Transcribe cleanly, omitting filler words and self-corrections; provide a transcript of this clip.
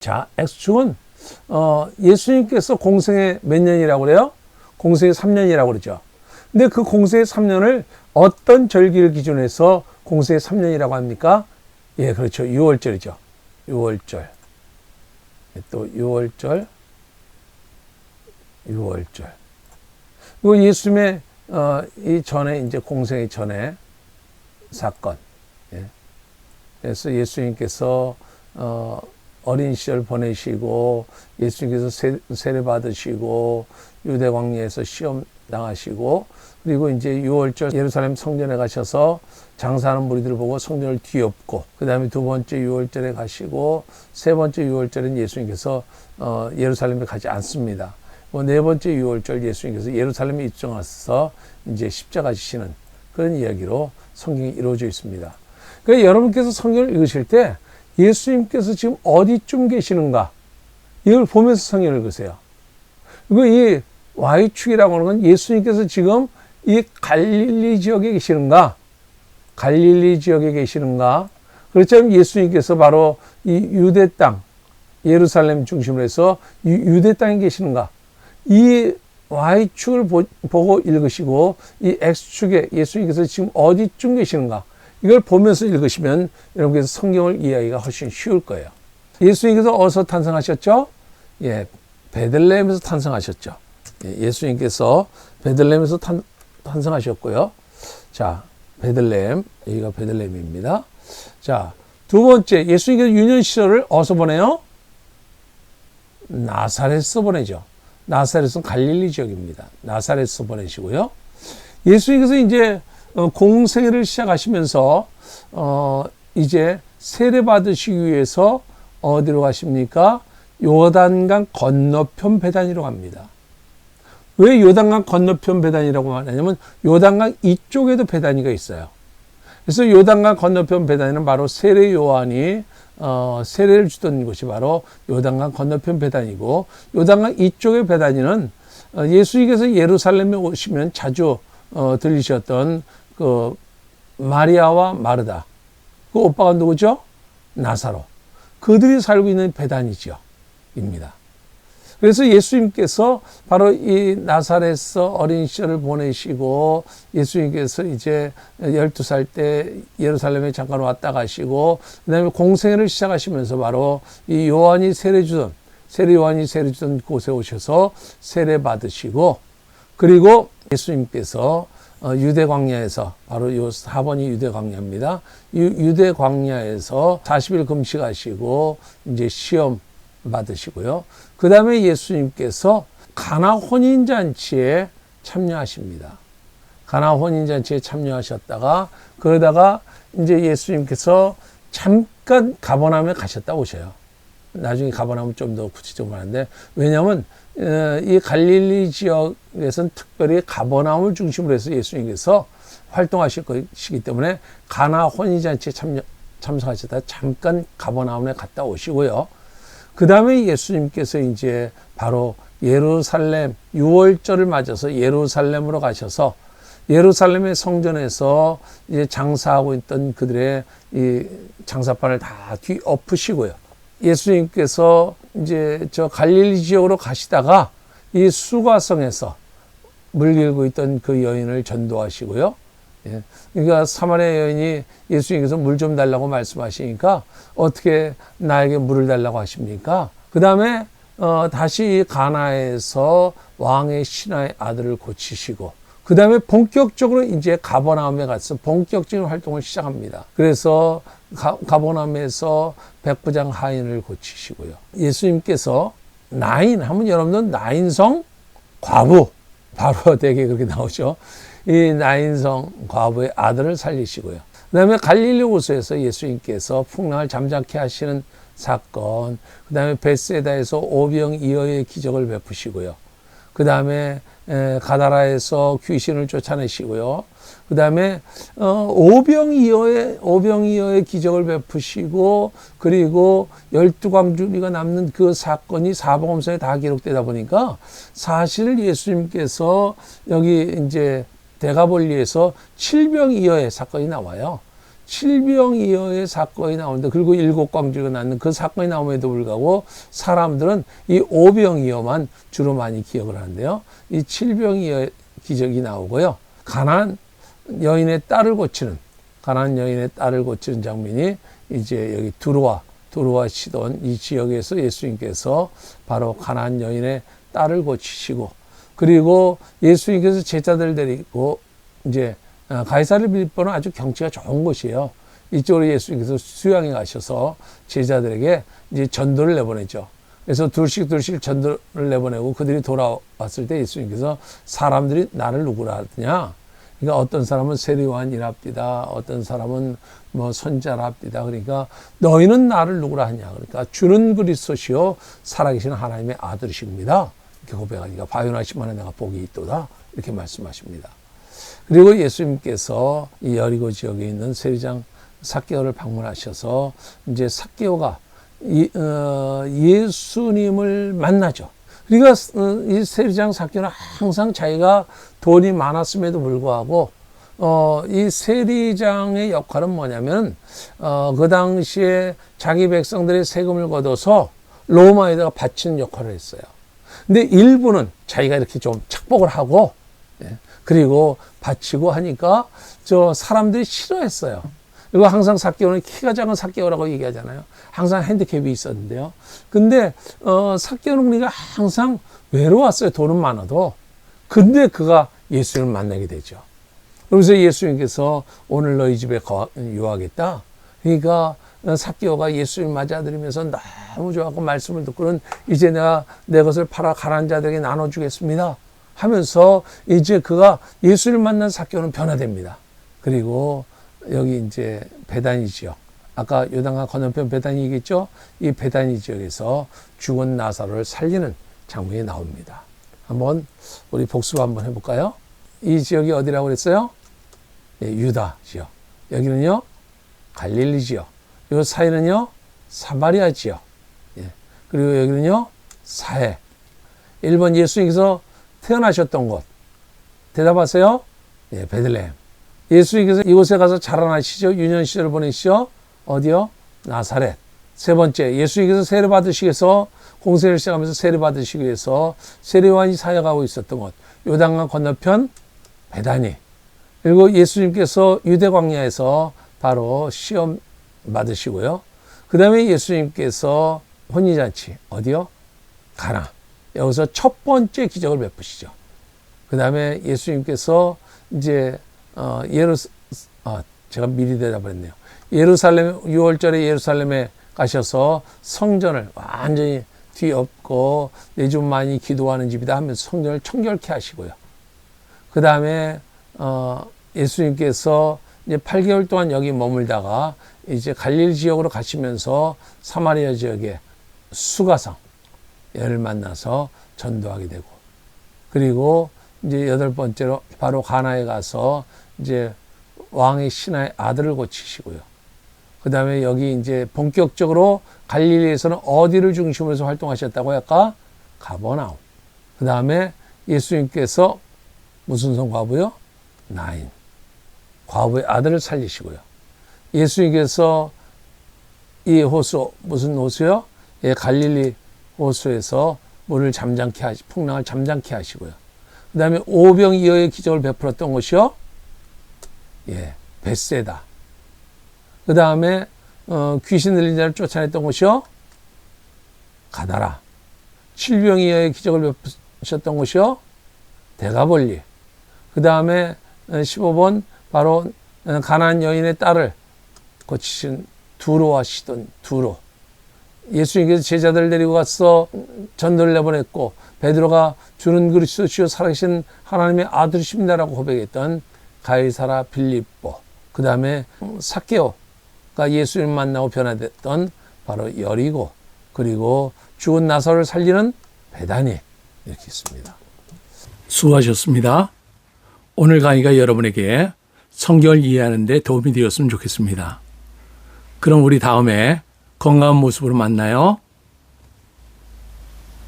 자, X축은 예수님께서 공생애 몇 년이라고 그래요? 공생애 3년이라고 그러죠. 근데 그 공생애 3년을 어떤 절기를 기준으로 해서 공생애 3년이라고 합니까? 예, 그렇죠. 6월절이죠. 6월절. 또 6월절. 그리고 예수님의 이 전에 이제 공생애 전에 사건. 예. 그래서 예수님께서 어린 시절 보내시고 예수님께서 세례 받으시고 유대 광야에서 시험 당하시고 그리고 이제 6월절 예루살렘 성전에 가셔서 장사하는 무리들을 보고 성전을 뒤엎고 그 다음에 두 번째 6월절에 가시고 세 번째 6월절은 예수님께서 예루살렘에 가지 않습니다. 네 번째 6월절 예수님께서 예루살렘에 입성하셔서 이제 십자가 지시는 그런 이야기로 성경이 이루어져 있습니다. 그러니까 여러분께서 성경을 읽으실 때 예수님께서 지금 어디쯤 계시는가 이걸 보면서 성경을 읽으세요. 그리고 이 Y축이라고 하는 건 예수님께서 지금 이 갈릴리 지역에 계시는가 그렇다면 예수님께서 바로 이 유대 땅 예루살렘 중심으로 해서 유대 땅에 계시는가 이 Y축을 보고 읽으시고 이 X축에 예수님께서 지금 어디쯤 계시는가 이걸 보면서 읽으시면 여러분께서 성경을 이해하기가 훨씬 쉬울 거예요. 예수님께서 어디서 탄생하셨죠? 예, 베들레헴에서 탄생하셨죠. 예, 예수님께서 베들레헴에서 탄생하셨고요. 자, 베들레헴, 여기가 베들레헴입니다. 자, 두 번째, 예수님께서 유년 시절을 어디서 보내요? 나사렛에서 보내죠. 나사렛은 갈릴리 지역입니다. 나사렛에서 보내시고요. 예수님께서 이제 공생애를 시작하시면서 이제 세례 받으시기 위해서 어디로 가십니까? 요단강 건너편 배단위로 갑니다. 왜 요단강 건너편 배단위라고 하냐면 요단강 이쪽에도 배단위가 있어요. 그래서 요단강 건너편 배단위는 바로 세례 요한이 세례를 주던 곳이 바로 요단강 건너편 배단위고 요단강 이쪽의 배단위는 예수님께서 예루살렘에 오시면 자주 들리셨던 그 마리아와 마르다 그 오빠가 누구죠? 나사로 그들이 살고 있는 베다니죠 입니다. 그래서 예수님께서 바로 이 나사렛에서 어린 시절을 보내시고 예수님께서 이제 12살 때 예루살렘에 잠깐 왔다 가시고 그 다음에 공생애를 시작하시면서 바로 이 세례 요한이 세례 주던 곳에 오셔서 세례 받으시고 그리고 예수님께서 유대 광야에서 바로 요 4번이 유대 광야입니다. 유대 광야에서 40일 금식하시고 이제 시험 받으시고요. 그 다음에 예수님께서 가나 혼인잔치에 참여하십니다. 가나 혼인잔치에 참여하셨다가 그러다가 이제 예수님께서 잠깐 가버나움에 가셨다 오셔요. 나중에 가버나움은 좀 더 구체적으로 하는데 왜냐하면 이 갈릴리 지역에서는 특별히 가버나움을 중심으로 해서 예수님께서 활동하실 것이기 때문에 가나 혼인잔치에 참석하셨다가 잠깐 가버나움에 갔다 오시고요. 그 다음에 예수님께서 이제 바로 예루살렘 6월절을 맞아서 예루살렘으로 가셔서 예루살렘의 성전에서 이제 장사하고 있던 그들의 이 장사판을 다 뒤엎으시고요. 예수님께서 이제 저 갈릴리 지역으로 가시다가 이 수가성에서 물 길고 있던 그 여인을 전도하시고요. 예. 그러니까 사마리아 여인이 예수님께서 물 좀 달라고 말씀하시니까 어떻게 나에게 물을 달라고 하십니까? 그 다음에 다시 가나에서 왕의 신하의 아들을 고치시고 그 다음에 본격적으로 이제 가버나움에 가서 본격적인 활동을 시작합니다. 그래서 가버나움에서 백부장 하인을 고치시고요. 예수님께서 나인 하면 여러분들 나인성 과부 바로 되게 그렇게 나오죠. 이 나인성 과부의 아들을 살리시고요. 그 다음에 갈릴리 호수에서 예수님께서 풍랑을 잠잠케 하시는 사건, 그 다음에 벳세다에서 오병이어의 기적을 베푸시고요. 그 다음에 가다라에서 귀신을 쫓아내시고요. 그 다음에 오병이어의 기적을 베푸시고 그리고 12광주리가 남는 그 사건이 사복음서에 다 기록되다 보니까 사실 예수님께서 여기 이제 대가볼리에서 7병이어의 사건이 나와요. 칠병이어의 사건이 나오는데, 그리고 7광주가 낳는 그 사건이 나옴에도 불구하고 사람들은 이 오병이어만 주로 많이 기억을 하는데요. 이 칠병이어의 기적이 나오고요. 가나안 여인의 딸을 고치는 장면이 이제 여기 두로와 시돈 이 지역에서 예수님께서 바로 가나안 여인의 딸을 고치시고, 그리고 예수님께서 제자들 데리고 이제 가이사랴 빌립보는 아주 경치가 좋은 곳이에요. 이쪽으로 예수님께서 수양해 가셔서 제자들에게 이제 전도를 내보내죠. 그래서 둘씩 전도를 내보내고 그들이 돌아왔을 때 예수님께서 사람들이 나를 누구라 하더냐? 그러니까 어떤 사람은 세리요한이랍디다, 어떤 사람은 뭐 선자랍디다. 그러니까 너희는 나를 누구라 하냐? 그러니까 주는 그리스도시요 살아계신 하나님의 아들이십니다. 이렇게 고백하니까 바요나시만에 내가 복이 있도다, 이렇게 말씀하십니다. 그리고 예수님께서 이 여리고 지역에 있는 세리장 삭개오를 방문하셔서 이제 삭개오가 예수님을 만나죠. 그러니까 이 세리장 삭개오는 항상 자기가 돈이 많았음에도 불구하고 이 세리장의 역할은 뭐냐면 그 당시에 자기 백성들의 세금을 걷어서 로마에다가 바치는 역할을 했어요. 근데 일부는 자기가 이렇게 좀 착복을 하고, 그리고 바치고 하니까 저 사람들이 싫어했어요. 그리고 항상 삭개오는 키가 작은 삭개오라고 얘기하잖아요. 항상 핸디캡이 있었는데요. 근데 삭개오는 그러니까 항상 외로웠어요. 돈은 많아도. 근데 그가 예수님을 만나게 되죠. 그래서 예수님께서 오늘 너희 집에 유하겠다. 그러니까 삭개오가 예수님 맞아들이면서 너무 좋아하고 말씀을 듣고는 이제 내가 내 것을 팔아 가난한 자들에게 나눠주겠습니다 하면서 이제 그가 예수를 만난 삭개오는 변화됩니다. 그리고 여기 이제 베다니 지역, 아까 요단강 건너편 베다니겠죠? 이 베다니 지역에서 죽은 나사로를 살리는 장면이 나옵니다. 한번 우리 복습 한번 해볼까요? 이 지역이 어디라고 그랬어요? 유다 지역. 여기는요 갈릴리 지역. 이 사이는요 사마리아 지역. 그리고 여기는요 사해. 1번 예수님께서 태어나셨던 곳. 대답하세요. 베들레헴. 예수님께서 이곳에 가서 자라나시죠. 유년 시절을 보내시죠. 어디요? 나사렛. 세 번째, 예수님께서 세례 받으시기 위해서 공생을 시작하면서 세례 받으시기 위해서 세례요한이 사역하고 있었던 곳. 요단강 건너편 베다니. 그리고 예수님께서 유대 광야에서 바로 시험 받으시고요. 그 다음에 예수님께서 혼인잔치 어디요? 가나. 여기서 첫 번째 기적을 베푸시죠. 그 다음에 예수님께서 이제 제가 미리 대답을 했네요. 예루살렘 6월절에 예루살렘에 가셔서 성전을 완전히 뒤엎고 내 좀 많이 기도하는 집이다 하면서 성전을 청결케 하시고요. 그 다음에 예수님께서 이제 8개월 동안 여기 머물다가 이제 갈릴리 지역으로 가시면서 사마리아 지역의 수가성을 만나서 전도하게 되고, 그리고 이제 8번째로 바로 가나에 가서 이제 왕의 신하의 아들을 고치시고요. 그 다음에 여기 이제 본격적으로 갈릴리에서는 어디를 중심으로 해서 활동하셨다고요? 아까 가버나움. 그 다음에 예수님께서 무슨 성 과부요? 나인. 과부의 아들을 살리시고요. 예수님께서 이 호수, 무슨 호수요? 갈릴리 호수에서 물을 풍랑을 잠잠케 하시고요. 그 다음에 오병이어의 기적을 베풀었던 곳이요? 벳세다. 그 다음에 귀신 들린 자를 쫓아냈던 곳이요? 가다라. 칠병이어의 기적을 베푸셨던 곳이요? 데가볼리. 그 다음에 15번 바로 가나안 여인의 딸을 고치신 두로와 시돈, 두로. 예수님께서 제자들을 데리고 가서 전도를 내보냈고, 베드로가 주는 그리스도시요 살아계신 하나님의 아들이십니다라고 고백했던 가이사랴 빌립보. 그 다음에 삭개오가 예수님 만나고 변화됐던 바로 여리고, 그리고 죽은 나사로를 살리는 베다니, 이렇게 있습니다. 수고하셨습니다. 오늘 강의가 여러분에게 성경을 이해하는 데 도움이 되었으면 좋겠습니다. 그럼 우리 다음에 건강한 모습으로 만나요.